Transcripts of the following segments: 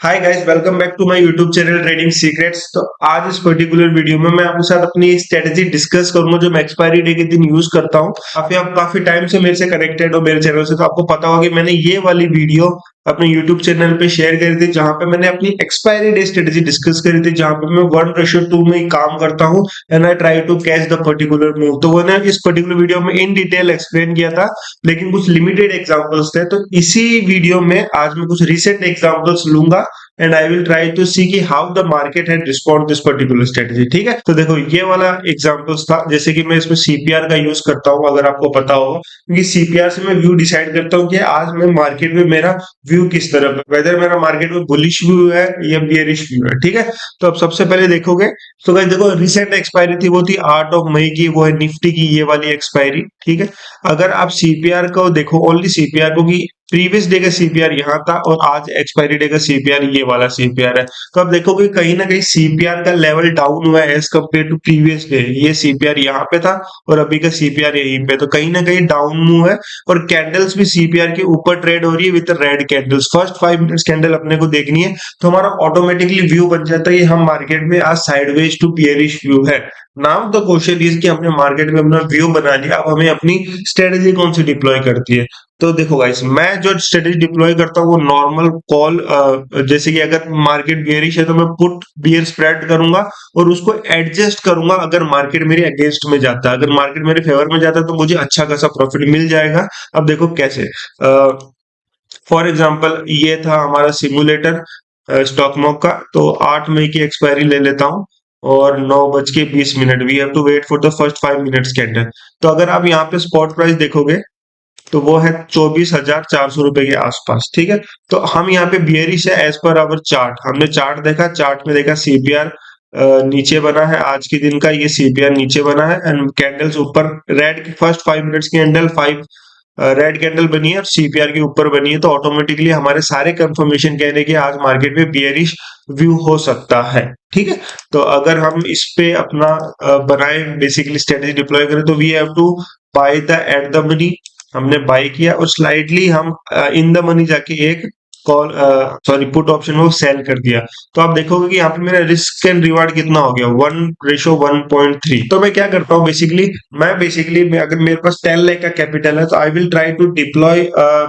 Hi guys, welcome back to my YouTube channel trading secrets. तो आज इस particular video में मैं आपके साथ अपनी स्ट्रेटजी डिस्कस करूंगा जो मैं एक्सपायरी डे के दिन यूज करता हूं। आप काफी टाइम से मेरे से कनेक्टेड हो मेरे चैनल से, तो आपको पता होगा कि मैंने ये वाली वीडियो अपने यूट्यूब चैनल पे शेयर करी थी जहां पे मैंने अपनी एक्सपायरी डे स्ट्रेटजी डिस्कस करी थी, जहां पे मैं 1:2 में काम करता हूं and I try to catch the particular move. तो मैंने इस पर्टिकुलर वीडियो में इन डिटेल एक्सप्लेन किया था, लेकिन कुछ लिमिटेड एग्जांपल्स थे। तो इसी वीडियो में आज मैं कुछ रिसेंट एग्जांपल्स लूंगा and I will try to see कि how the market had respond this particular strategy. ठीक है, तो देखो ये वाला एग्जांपल्स था, जैसे कि मैं इसमें सीपीआर का यूज करता हूं, अगर आपको पता होगा, क्योंकि सीपीआर से मैं व्यू डिसाइड करता हूं कि आज मैं मार्केट में मेरा व्यू किस तरफ है, वेदर मेरा मार्केट में बुलिश व्यू है या बियरिश व्यू है। ठीक है, तो अब सबसे पहले देखोगे तो गाइस देखो, रिसेंट एक्सपायरी थी वो थी 8 मई की, वो है निफ्टी की ये वाली एक्सपायरी। ठीक है, अगर आप सीपीआर को देखो, ओनली सीपीआर को, कि प्रीवियस डे का सीपीआर यहाँ था और आज एक्सपायरी डे का सीपीआर ये वाला सीपीआर है, तो आप देखोगे कहीं ना कहीं सीपीआर का लेवल डाउन हुआ है as compare to previous day. ये सीपीआर यहाँ पे था और अभी का सीपीआर यहीं पे, तो कहीं ना कहीं डाउन मूव है। और कैंडल्स भी सीपीआर के ऊपर ट्रेड हो रही है with red candles. First 5 minutes candle अपने को देखनी है, तो हमारा ऑटोमेटिकली व्यू बन जाता है हम मार्केट में आज साइडवेज टू बियरिश व्यू है। नाउ द क्वेश्चन इज कि हमने मार्केट में अपना व्यू बना लिया, अब हमें अपनी स्ट्रेटेजी कौन सी डिप्लॉय करती है। तो देखो गाइस, मैं जो स्ट्रेटेजी डिप्लॉय करता हूँ वो नॉर्मल कॉल, जैसे कि अगर मार्केट बियरिश है तो मैं पुट बियर स्प्रेड करूंगा और उसको एडजस्ट करूंगा अगर मार्केट मेरे अगेंस्ट में जाता है। अगर मार्केट मेरे फेवर में जाता है तो मुझे अच्छा खासा प्रॉफिट मिल जाएगा। अब देखो कैसे, फॉर एग्जाम्पल ये था हमारा सिमुलेटर स्टॉक मॉक का, तो 8 मई की एक्सपायरी ले लेता हूँ और 9:20 we have to wait for the first 5 minutes candle. तो अगर आप यहाँ पे स्पॉट प्राइस देखोगे तो वो है 24,400 रुपए के आसपास। ठीक है, तो हम यहाँ पे बियरिश है एज पर आवर चार्ट। हमने चार्ट देखा, चार्ट में देखा सीपीआर नीचे बना है, आज के दिन का ये सीपीआर नीचे बना है एंड कैंडल्स ऊपर, रेड की फर्स्ट 5 मिनट्स की कैंडल 5 रेड कैंडल बनी है और सीपीआर के ऊपर बनी है, तो ऑटोमेटिकली हमारे सारे कंफर्मेशन कह रहे हैं कि आज मार्केट में बियरिश व्यू हो सकता है। ठीक है, तो अगर हम इस पे अपना बनाए बेसिकली स्ट्रेटेजी डिप्लॉय करें तो we have to buy the at the money. हमने बाय किया और स्लाइडली हम इन द मनी जाके एक कॉल, सॉरी पुट ऑप्शन में सेल कर दिया। तो आप देखोगे कि यहाँ पे मेरा रिस्क एंड रिवार्ड कितना हो गया, 1:1.3। तो मैं क्या करता हूँ बेसिकली मैं अगर मेरे पास 10 लाख का कैपिटल है तो I will try to deploy,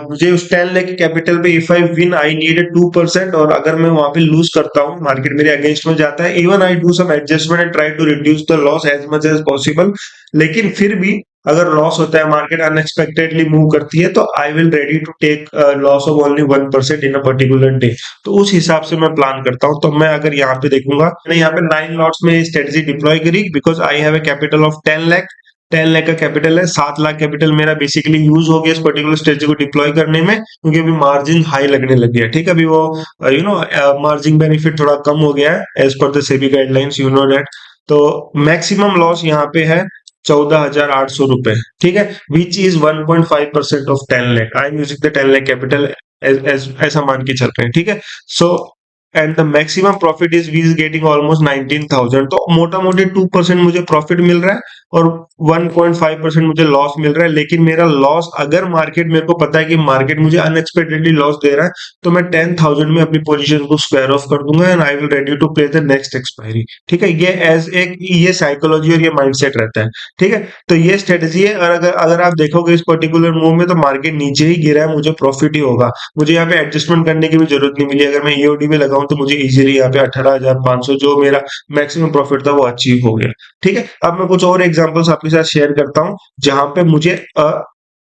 मुझे उस 10 लाख के कैपिटल पे if I win I need 2%, और अगर मैं वहां पे लूज करता हूँ, मार्केट मेरे अगेंस्ट में जाता है, even I do some adjustment and try to reduce the loss as much as possible. लेकिन फिर भी अगर लॉस होता है, मार्केट अनएक्सपेक्टेडली मूव करती है, तो I will ready to take loss of only 1% in a particular day. तो उस हिसाब से मैं प्लान करता हूं। तो मैं अगर यहाँ पे देखूंगा, मैंने यहाँ पे 9 लॉट्स में स्ट्रेटजी डिप्लॉय करी because I have a capital of 10 lakh. 10 lakh का कैपिटल है, 7 लाख कैपिटल मेरा बेसिकली यूज हो गया इस पर्टिकुलर स्ट्रेटजी को डिप्लॉय करने में, क्योंकि अभी मार्जिन हाई लगने लग गया। ठीक है, अभी वो मार्जिन बेनिफिट थोड़ा कम हो गया है as per the SEBI guidelines, you know that. तो मैक्सिमम लॉस यहाँ पे है 14,800 रुपए। ठीक है, which is 1.5% of 10 lakh. I am using the 10 lakh capital ऐसा मान के चल रहे हैं। ठीक है, so and the maximum profit is we is getting almost 19,000। तो मोटा मोटी 2% मुझे प्रॉफिट मिल रहा है और 1.5% मुझे लॉस मिल रहा है। लेकिन मेरा लॉस, अगर मार्केट, मेरे को पता है कि मार्केट मुझे अनएक्सपेक्टेडली लॉस दे रहा है, तो मैं 10,000 में अपनी पोजीशन को स्क्वायर ऑफ कर दूंगा and I will ready to play the next expiry. ठीक है, ये एज एक ये साइकोलॉजी और ये माइंडसेट रहता है। ठीक है, तो ये स्ट्रेटेजी है। और अगर अगर आप देखोगे इस पर्टिकुलर मूव में, तो मार्केट नीचे ही गिरा है, मुझे प्रॉफिट ही होगा। मुझे यहाँ पे एडजस्टमेंट करने की भी जरूरत नहीं मिली। अगर मैं ईओडी में लगाऊं तो मुझे इजीली यहाँ पे 18,500 जो मेरा मैक्सिमम प्रॉफिट था वो अचीव हो गया। ठीक है, अब मैं कुछ और एग्जांपल्स आपके साथ शेयर करता हूं जहां पे मुझे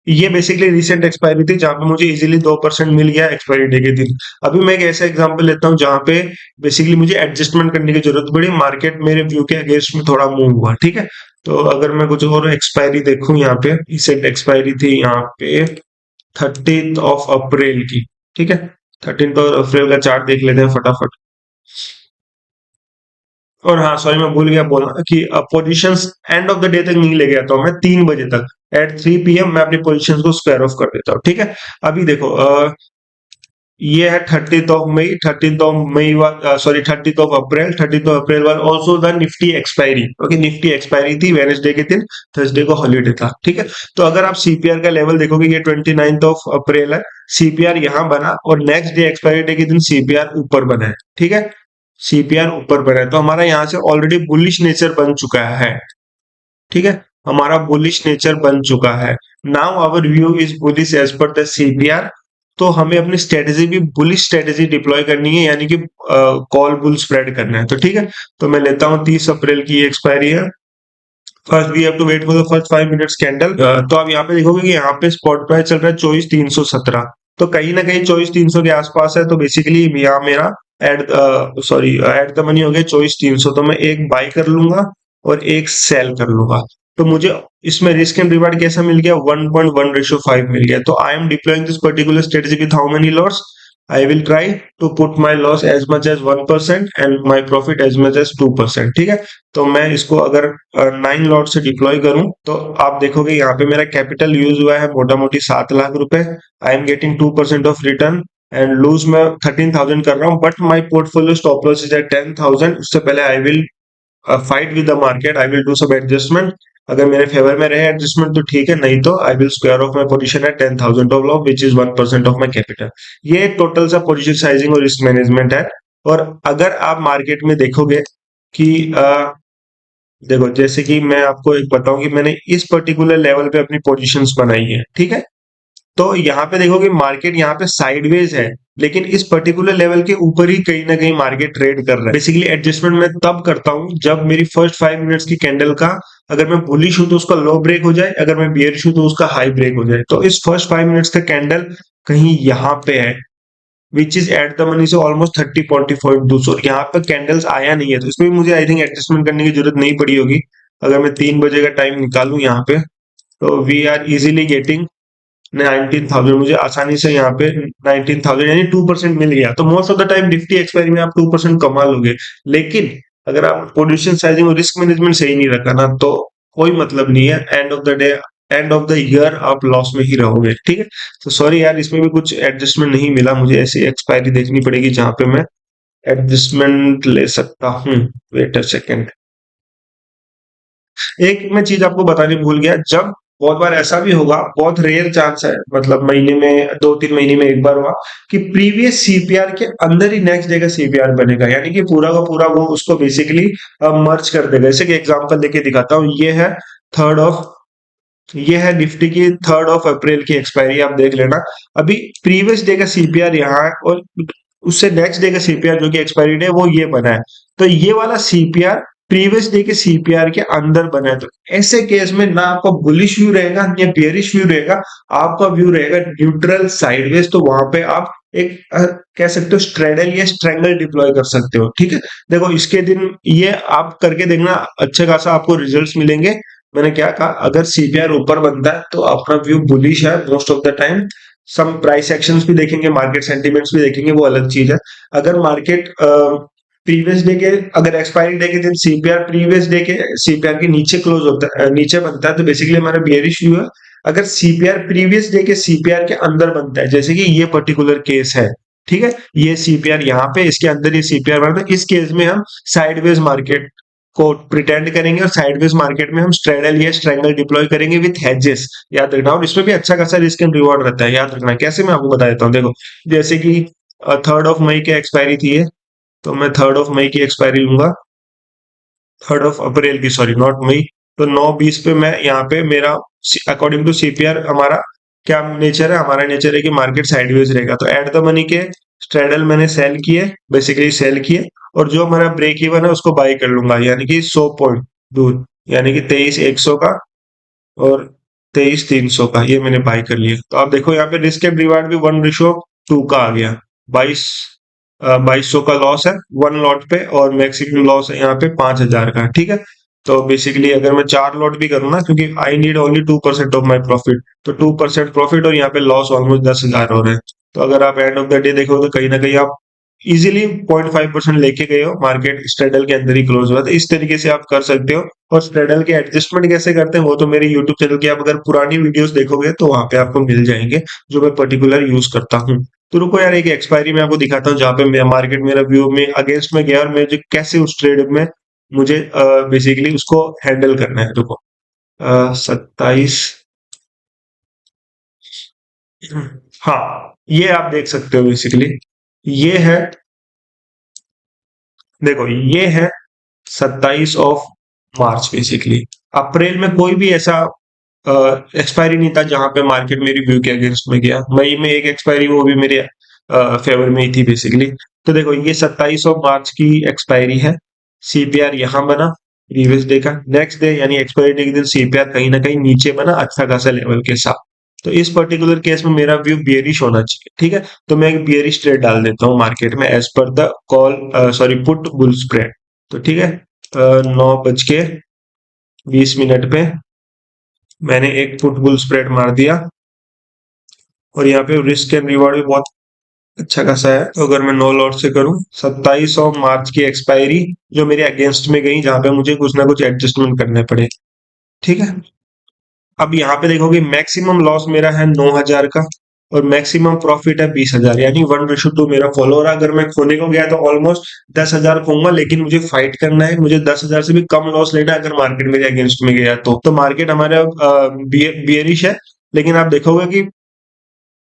ये बेसिकली रिसेंट एक्सपायरी थी जहां पे मुझे इजीली 2% मिल गया एक्सपायरी डे के दिन। अभी मैं एक ऐसा एग्जांपल लेता हूं जहां पे बेसिकली मुझे एडजस्टमेंट करने की जरूरत पड़ी, मार्केट मेरे व्यू के अगेंस्ट में थोड़ा मूव हुआ। ठीक है, तो अगर मैं कुछ और एक्सपायरी देखूं, यहाँ पे रिसेंट एक्सपायरी थी यहाँ पे 13 अप्रैल की। ठीक है, 13 अप्रैल का चार्ट देख लेते हैं फटाफट। और हाँ, सॉरी मैं भूल गया बोलना कि positions end of the day तक नहीं ले गया था मैं, 3 बजे तक, एट 3 PM मैं अपनी पोजीशंस को स्क्वायर ऑफ कर देता हूँ। ठीक है, अभी देखो ये है 30th of May sorry 30th of April, 30th of April was also the Nifty expiry. Okay, Nifty expiry थी वेडनेसडे के दिन, थर्सडे को हॉलीडे था। ठीक है, तो अगर आप सीपीआर का लेवल देखोगे, ये 29th ऑफ अप्रैल है, सीपीआर यहाँ बना और नेक्स्ट डे एक्सपायरी डे के दिन सीपीआर ऊपर बना है। ठीक है, सीपीआर ऊपर बना है, तो हमारा यहाँ से ऑलरेडी बुलिश नेचर बन चुका है। ठीक है, हमारा बुलिश नेचर बन चुका है। Now our view is bullish as per the CPR. तो हमें अपनी स्ट्रेटेजी भी बुलिश स्ट्रेटेजी डिप्लॉय करनी है, यानी कि कॉल बुल स्प्रेड करना है। तो ठीक है, तो मैं लेता हूँ 30 अप्रैल की एक्सपायरी है। First we have to wait for the first 5 minutes candle. तो आप यहाँ पे देखोगे कि यहाँ पे स्पॉट प्राइस चल रहा है 24,317, तो कहीं ना कहीं 24,300 के आसपास है। तो बेसिकली यहाँ मेरा एट द मनी हो गया 24,300, तो मैं एक बाय कर लूंगा और एक सेल कर लूंगा। तो मुझे इसमें रिस्क एंड रिवार्ड कैसा मिल गया, 1.1:5 मिल गया। तो I am deploying this particular strategy with how many lots, I will try to put my loss as much as 1% and my profit as much as 2%। ठीक है, तो मैं इसको अगर 9 लॉट से डिप्लॉय करूं तो आप देखोगे यहाँ पे मेरा कैपिटल यूज हुआ है मोटा मोटी 7 लाख रुपए। I am getting 2% of return and lose मैं 13,000 कर रहा हूँ, but my portfolio stop loss is at 10,000। उससे पहले I will fight with the market, I will do some adjustment. अगर मेरे फेवर में रहे एडजस्टमेंट तो ठीक है, नहीं तो I will square off my position at 10,000 of loss which is 1% of my capital. ये टोटल सा पोजीशन साइजिंग और रिस्क मैनेजमेंट है। और अगर आप मार्केट में देखोगे कि देखो, जैसे कि मैं आपको एक बताऊं कि मैंने इस पर्टिकुलर लेवल पे अपनी पोजीशंस बनाई है। ठीक है, तो यहाँ पे देखोगे मार्केट यहाँ पे साइडवेज है, लेकिन इस पर्टिकुलर लेवल के ऊपर ही कहीं ना कहीं मार्केट ट्रेड कर रहा है। बेसिकली एडजस्टमेंट मैं तब करता हूँ जब मेरी फर्स्ट 5 मिनट्स की कैंडल का, अगर मैं बुलिश हूं तो उसका लो ब्रेक हो जाए, अगर मैं बियरिश हूं तो उसका हाई ब्रेक हो जाए। तो इस फर्स्ट 5 मिनट्स का कैंडल कहीं यहाँ पे है, which is eight the money से ऑलमोस्ट 30-40 यहाँ पे कैंडल्स आया नहीं है, तो इसमें भी मुझे आई थिंक एडजस्टमेंट करने की जरूरत नहीं पड़ी होगी। अगर मैं 3 बजे का टाइम निकालूं यहाँ पे, तो वी आर इजिली गेटिंग 19,000। मुझे आसानी से यहाँ पे 19,000 यानी 2% मिल गया। तो most of the time Nifty expiry में आप 2% कमा लोगे, लेकिन अगर आप पोजीशन साइजिंग और रिस्क मैनेजमेंट सही नहीं रखा ना, तो कोई मतलब नहीं है। End of the day, end of the year आप लॉस में ही रहोगे। ठीक है, तो सॉरी यार, इसमें भी कुछ एडजस्टमेंट नहीं मिला मुझे, ऐसी एक्सपायरी देखनी पड़ेगी जहां पे मैं एडजस्टमेंट ले सकता हूँ। वेट अ सेकेंड, एक मैं चीज आपको बताने भूल गया। जब बहुत बार ऐसा भी होगा, बहुत रेयर चांस है, मतलब महीने में 2-3 महीने में एक बार हुआ कि प्रीवियस सीपीआर के अंदर ही नेक्स्ट डे का सीपीआर बनेगा, यानी कि पूरा का पूरा वो उसको बेसिकली मर्ज कर देगा। जैसे कि एग्जांपल देके दिखाता हूँ, ये है निफ्टी की 3rd ऑफ अप्रैल की एक्सपायरी, आप देख लेना। अभी प्रीवियस डे का सीपीआर यहाँ है और उससे नेक्स्ट डे का सीपीआर जो कि एक्सपायरी डे वो ये बना है। तो ये वाला सीपीआर प्रीवियस डे के सीपीआर के अंदर बना है। तो ऐसे केस में ना आपका बुलिश व्यू रहेगा या बेयरिश व्यू रहेगा, आपका व्यू रहेगा न्यूट्रल साइडवेज। तो वहां पे आप एक कह सकते हो स्ट्रेडल या स्ट्रेंगल डिप्लॉय कर सकते हो। ठीक है, देखो इसके दिन ये आप करके देखना, अच्छे खासा आपको रिजल्ट्स मिलेंगे। मैंने क्या कहा, अगर सीपीआर ऊपर बनता है तो अपना व्यू बुलिश है most of the time. Some price actions भी देखेंगे, मार्केट सेंटिमेंट्स भी देखेंगे, वो अलग चीज है। अगर मार्केट प्रीवियस डे के, अगर एक्सपायरी डे के दिन सीपीआर प्रीवियस डे के सीपीआर के नीचे क्लोज होता है, नीचे बनता है, तो बेसिकली हमारा बियरिश व्यू है। अगर सीपीआर प्रीवियस डे के सीपीआर के अंदर बनता है, जैसे कि ये पर्टिकुलर केस है, ठीक है, ये सीपीआर यहाँ पे इसके अंदर ये सीपीआर बनता है, इस केस में हम साइडवेज मार्केट को प्रिटेंड करेंगे और साइडवेज मार्केट में हम स्ट्रेडल या स्ट्रेंगल डिप्लॉय करेंगे विथ हेजेस। याद रखना, और इसमें भी अच्छा खासा रिस्क एंड रिवॉर्ड रहता है, याद रखना। कैसे, मैं आपको बता देता हूँ। देखो, जैसे कि 3rd ऑफ मई की एक्सपायरी थी ये, तो मैं 3rd ऑफ मई की एक्सपायरी लूंगा, 3rd ऑफ अप्रैल की, सॉरी नॉट मई। तो 9:20 पे मैं यहाँ पे मेरा अकॉर्डिंग टू सीपीआर हमारा क्या नेचर है, हमारा नेचर है कि मार्केट साइडवेज रहेगा। तो एट द मनी के स्ट्रेडल मैंने सेल किए, बेसिकली सेल किए, और जो हमारा ब्रेक इवन है उसको बाई कर लूंगा, यानी कि 100 पॉइंट दूर, यानी कि 23,100 का और 23,300 का, ये मैंने बाई कर लिया। तो आप देखो यहाँ पे रिस्क एंड रिवार्ड भी 1:2 का आ गया। 2200 का लॉस है 1 लॉट पे, और मैक्सिमम लॉस है यहाँ पे 5,000 का। ठीक है, तो बेसिकली अगर मैं 4 लॉट भी करूँ ना, क्योंकि I need only 2% of my profit, तो 2% प्रॉफिट और यहाँ पे लॉस ऑलमोस्ट 10,000 हो रहे हैं। तो अगर आप एंड ऑफ द डे देखो तो कहीं ना कहीं आप इजीली 0.5% लेके गए हो, मार्केट स्ट्रेडल के अंदर ही क्लोज हुआ, तो इस तरीके से आप कर सकते हो। और स्ट्रेडल के एडजस्टमेंट कैसे करते हैं वो तो मेरे यूट्यूब चैनल की आप अगर पुरानी वीडियोस देखोगे तो वहां पे आपको मिल जाएंगे, जो मैं पर्टिकुलर यूज करता हूँ। तो रुको यार, एक एक्सपायरी मैं आपको दिखाता हूँ जहाँ पे मार्केट मेरा व्यू में अगेंस्ट में गया और मुझे कैसे उस ट्रेड में मुझे बेसिकली उसको हैंडल करना है। रुको, 27, हाँ ये आप देख सकते हो बेसिकली, ये है, देखो ये है 27 मार्च बेसिकली। अप्रैल में कोई भी ऐसा एक्सपायरी नहीं था जहां पे मार्केट मेरी व्यू के अगेंस्ट में गया। मई में एक एक्सपायरी, वो भी मेरे फेवर में ही थी बेसिकली। तो देखो ये 27 मार्च की एक्सपायरी है, सीपीआर यहाँ बना, प्रीवियस डे का नेक्स्ट डे यानी एक्सपायरी डे के दिन सीपीआर कहीं ना कहीं नीचे बना अच्छा खासा लेवल के साथ। तो इस पर्टिकुलर केस में मेरा व्यू बियरिश होना चाहिए, ठीक है। तो मैं एक बियरिश ट्रेड डाल देता हूँ मार्केट में as per the call, sorry put bull spread. तो ठीक है, 9:20 पे मैंने एक पुट बुल स्प्रेड मार दिया, और यहाँ पे रिस्क एंड रिवॉर्ड भी बहुत अच्छा खासा है। तो अगर मैं नो लॉट से करूं, 27 मार्च की एक्सपायरी जो मेरे अगेंस्ट में गई, जहां पे मुझे कुछ ना कुछ एडजस्टमेंट करने पड़े, ठीक है। अब यहाँ पे देखोगे मैक्सिमम लॉस मेरा है 9,000 का, और मैक्सिमम प्रॉफिट है 20,000, यानी 1:2 मेरा फॉलो हो रहा है। अगर मैं खोने को गया तो ऑलमोस्ट 10,000 खोऊंगा, लेकिन मुझे फाइट करना है, मुझे 10,000 से भी कम लॉस लेना है अगर मार्केट मेरे अगेंस्ट में गया तो मार्केट हमारा बियरिश है। लेकिन आप देखोगे कि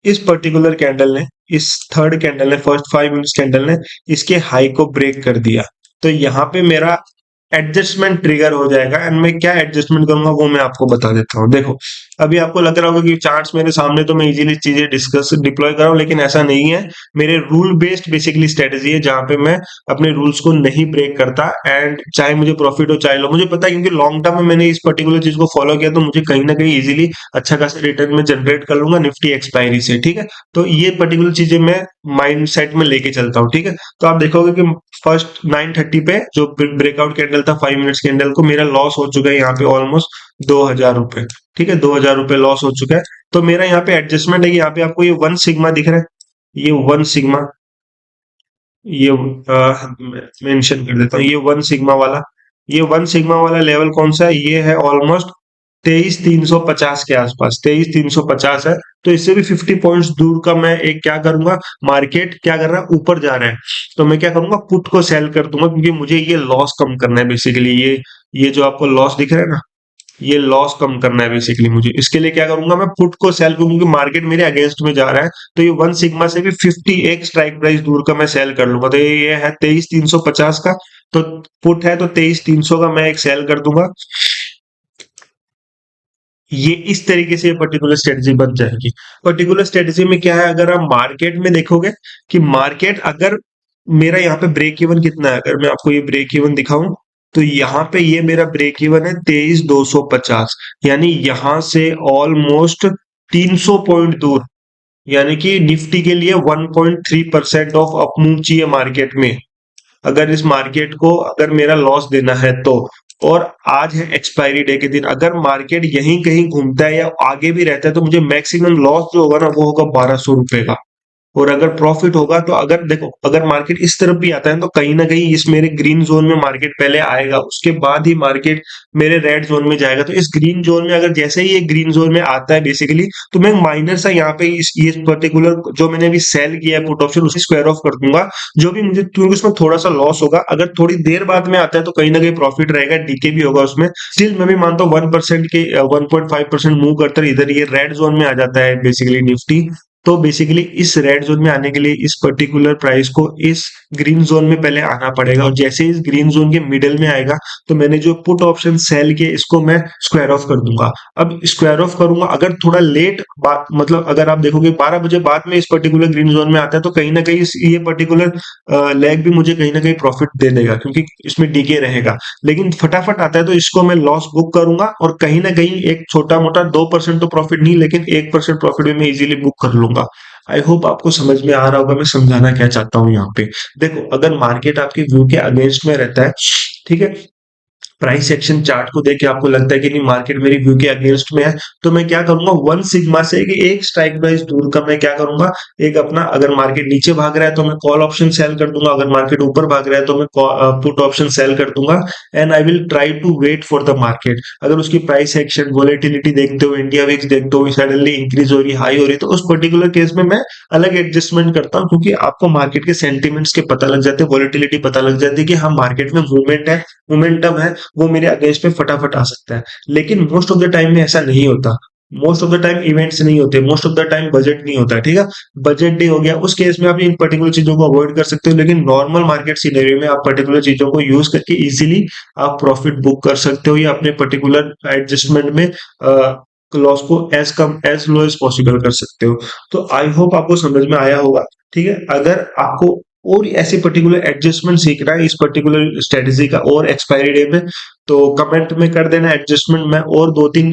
इस पर्टिकुलर कैंडल ने, इस थर्ड कैंडल ने, फर्स्ट 5 मिनट्स कैंडल ने इसके हाई को ब्रेक कर दिया। तो यहाँ पे मेरा एडजस्टमेंट ट्रिगर हो जाएगा, एंड मैं क्या एडजस्टमेंट करूंगा वो मैं आपको बता देता हूँ। देखो अभी आपको लग रहा होगा कि चार्ट्स मेरे सामने तो मैं इजीली चीजें डिस्कस डिप्लॉय कर रहा हूँ, लेकिन ऐसा नहीं है। मेरे रूल बेस्ड बेसिकली स्ट्रेटेजी है, जहां पे मैं अपने रूल्स को नहीं ब्रेक करता, एंड चाहे मुझे प्रॉफिट हो चाहे लो, मुझे पता है क्योंकि लॉन्ग टर्म में मैंने इस पर्टिकुलर चीज को फॉलो किया, तो मुझे कहीं ना कहीं इजीली अच्छा खासा रिटर्न में जनरेट कर लूंगा निफ्टी एक्सपायरी से, ठीक है। तो ये पर्टिकुलर चीजें मैं माइंड सेट में लेके चलता हूँ, ठीक है। तो आप देखोगे कि फर्स्ट 9:30 पे जो ब्रेकआउट कैंडल था 5 मिनट्स कैंडल को, मेरा लॉस हो चुका है यहाँ पे ऑलमोस्ट 2,000 रुपए, ठीक है। 2,000 रुपए लॉस हो चुका है। तो मेरा यहाँ पे एडजस्टमेंट है कि यहाँ पे आपको ये 1 सिग्मा दिख रहा है, ये 1 सिग्मा, ये मेंशन कर देता हूँ, ये 1 सिग्मा वाला, ये 1 सिग्मा वाला लेवल कौन सा है, ये है ऑलमोस्ट 23,350 के आसपास, 23,350 है। तो इससे भी 50 पॉइंट्स दूर का मैं एक क्या करूंगा, मार्केट क्या कर रहा है, ऊपर जा रहा है, तो मैं क्या करूंगा, पुट को सेल कर दूंगा, क्योंकि मुझे ये लॉस कम करना है बेसिकली। ये जो आपको लॉस दिख रहा है ना, ये लॉस कम करना है बेसिकली मुझे। इसके लिए क्या करूंगा, मैं पुट को सेल करूंगा, क्योंकि मार्केट मेरे अगेंस्ट में जा रहा है। तो ये 1 सिग्मा से भी 51 स्ट्राइक प्राइस दूर का मैं सेल कर लूंगा। तो ये है 23,350 का, तो पुट है तो 23,300 का मैं एक सेल कर दूंगा। ये इस तरीके से पर्टिकुलर स्ट्रेटजी बन जाएगी। पर्टिकुलर स्ट्रेटजी में क्या है, अगर आप मार्केट में देखोगे कि मार्केट अगर मेरा यहाँ पे ब्रेक इवन कितना है, अगर मैं आपको ये ब्रेक इवन दिखाऊं, तो यहाँ पे ये मेरा ब्रेक इवन है 23,250, यानी यहाँ से ऑलमोस्ट 300 पॉइंट दूर, यानी कि निफ्टी के लिए 1.3% ऑफ अपमूव चाहिए मार्केट में, अगर इस मार्केट को अगर मेरा लॉस देना है तो। और आज है एक्सपायरी डे के दिन, अगर मार्केट यहीं कहीं घूमता है या आगे भी रहता है, तो मुझे मैक्सिमम लॉस जो होगा ना वो होगा 1,200 रुपए का। और अगर प्रॉफिट होगा तो, अगर देखो अगर मार्केट इस तरफ भी आता है तो कहीं ना कहीं इस मेरे ग्रीन जोन में मार्केट पहले आएगा, उसके बाद ही मार्केट मेरे रेड जोन में जाएगा। तो इस ग्रीन जोन में अगर जैसे ही ये ग्रीन जोन में आता है बेसिकली, तो मैं माइनर सा यहाँ पे इस ये पर्टिकुलर जो मैंने अभी सेल किया है पुट ऑप्शन, उसे स्क्वायर ऑफ कर दूंगा, जो भी मुझे, क्योंकि उसमें थोड़ा सा लॉस होगा। अगर थोड़ी देर बाद में आता है तो कहीं ना कहीं प्रॉफिट रहेगा, डीके भी होगा उसमें। स्टिल मैं भी मानता हूँ 1% के 1.5% मूव करता है, इधर ये रेड जोन में आ जाता है बेसिकली निफ्टी। तो बेसिकली इस रेड जोन में आने के लिए इस पर्टिकुलर प्राइस को इस ग्रीन जोन में पहले आना पड़ेगा, और जैसे इस ग्रीन जोन के मिडिल में आएगा तो मैंने जो पुट ऑप्शन सेल किए इसको मैं स्क्वायर ऑफ कर दूंगा। अब स्क्वायर ऑफ करूंगा, अगर थोड़ा लेट बात, मतलब अगर आप देखोगे 12 बजे बाद में इस पर्टिकुलर ग्रीन जोन में आता है, तो कहीं ना कहीं ये पर्टिकुलर लेग भी मुझे कहीं ना कहीं प्रॉफिट दे देगा, क्योंकि इसमें डीके रहेगा। लेकिन फटाफट आता है तो इसको मैं लॉस बुक करूंगा, और कहीं ना कहीं एक छोटा मोटा 2% तो प्रॉफिट नहीं, लेकिन 1% प्रॉफिट भी मैं इजीली बुक कर लूंगा। आई होप आपको समझ में आ रहा होगा मैं समझाना क्या चाहता हूँ यहाँ पे। देखो अगर मार्केट आपके व्यू के अगेंस्ट में रहता है, ठीक है, प्राइस एक्शन चार्ट को देख के आपको लगता है कि नहीं मार्केट मेरी व्यू के अगेंस्ट में है, तो मैं क्या करूंगा, वन सिग्मा से कि एक स्ट्राइक प्राइस दूर का मैं क्या करूंगा, एक अपना अगर मार्केट नीचे भाग रहा है तो मैं कॉल ऑप्शन सेल कर दूंगा, अगर मार्केट ऊपर भाग रहा है तो मैं पुट ऑप्शन सेल कर दूंगा। And I will try to wait for the market. अगर उसकी प्राइस एक्शन वॉलेटिलिटी देखते हो, इंडिया विक्स देखते हो सडनली इंक्रीज हो रही, हाई हो रही, तो उस पर्टिकुलर केस में मैं अलग एडजस्टमेंट करता हूँ, क्योंकि आपको मार्केट के सेंटिमेंट्स के पता लग जाते हैं, वॉलेटिलिटी पता लग जाती है कि हाँ मार्केट में मूवमेंट है, मोमेंटम है, वो मेरे अगेंस्ट में फटाफट आ सकता है। लेकिन मोस्ट ऑफ द टाइम में ऐसा नहीं होता। Most of the time events नहीं होते, most of the time budget नहीं होता है, ठीक है। बजट डे हो गया, उस केस में आप इन पर्टिकुलर चीजों को अवॉइड कर सकते हो, लेकिन नॉर्मल मार्केट सिनेरियो में आप पर्टिकुलर चीजों को यूज करके इजीली आप प्रॉफिट बुक कर सकते हो, या अपने पर्टिकुलर एडजस्टमेंट में लॉस को एज कम एज लो एज पॉसिबल कर सकते हो। तो आई होप आपको समझ में आया होगा, ठीक है। अगर आपको और ऐसे पर्टिकुलर एडजस्टमेंट सीखना है इस पर्टिकुलर स्ट्रेटेजी का और एक्सपायरी डे में, तो कमेंट में कर देना एडजस्टमेंट। मैं और दो तीन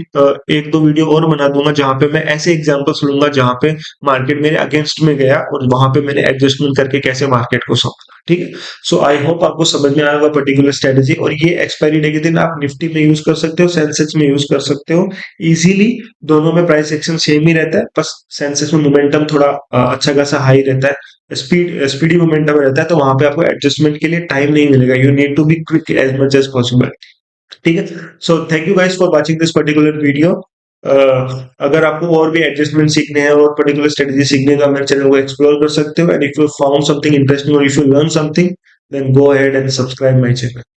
एक दो वीडियो और बना दूंगा जहां पे मैं ऐसे एग्जांपल्स लूंगा जहां पे मार्केट मेरे अगेंस्ट में गया और वहां पे मैंने एडजस्टमेंट करके कैसे मार्केट को समझा, ठीक है। सो आई होप आपको समझ में आया होगा पर्टिकुलर स्ट्रेटेजी। और ये एक्सपायरी डे के दिन आप निफ्टी में यूज कर सकते हो, सेंसेक्स में यूज कर सकते हो इजीली। दोनों में प्राइस एक्शन सेम ही रहता है, बस सेंसेक्स में मोमेंटम थोड़ा अच्छा खासा हाई रहता है, स्पीडी मोमेंटम रहता है, तो वहां पे आपको एडजस्टमेंट के लिए टाइम नहीं मिलेगा। You need to be quick as much as possible, ठीक है। So thank you guys for watching this particular video. अगर आपको और भी एडजस्टमेंट सीखने हैं और पर्टिकुलर स्ट्रेटेजी सीखने का, मेरे चैनल को एक्सप्लोर कर सकते हो। And if you found something interesting और if you learn something, then go ahead and subscribe my channel.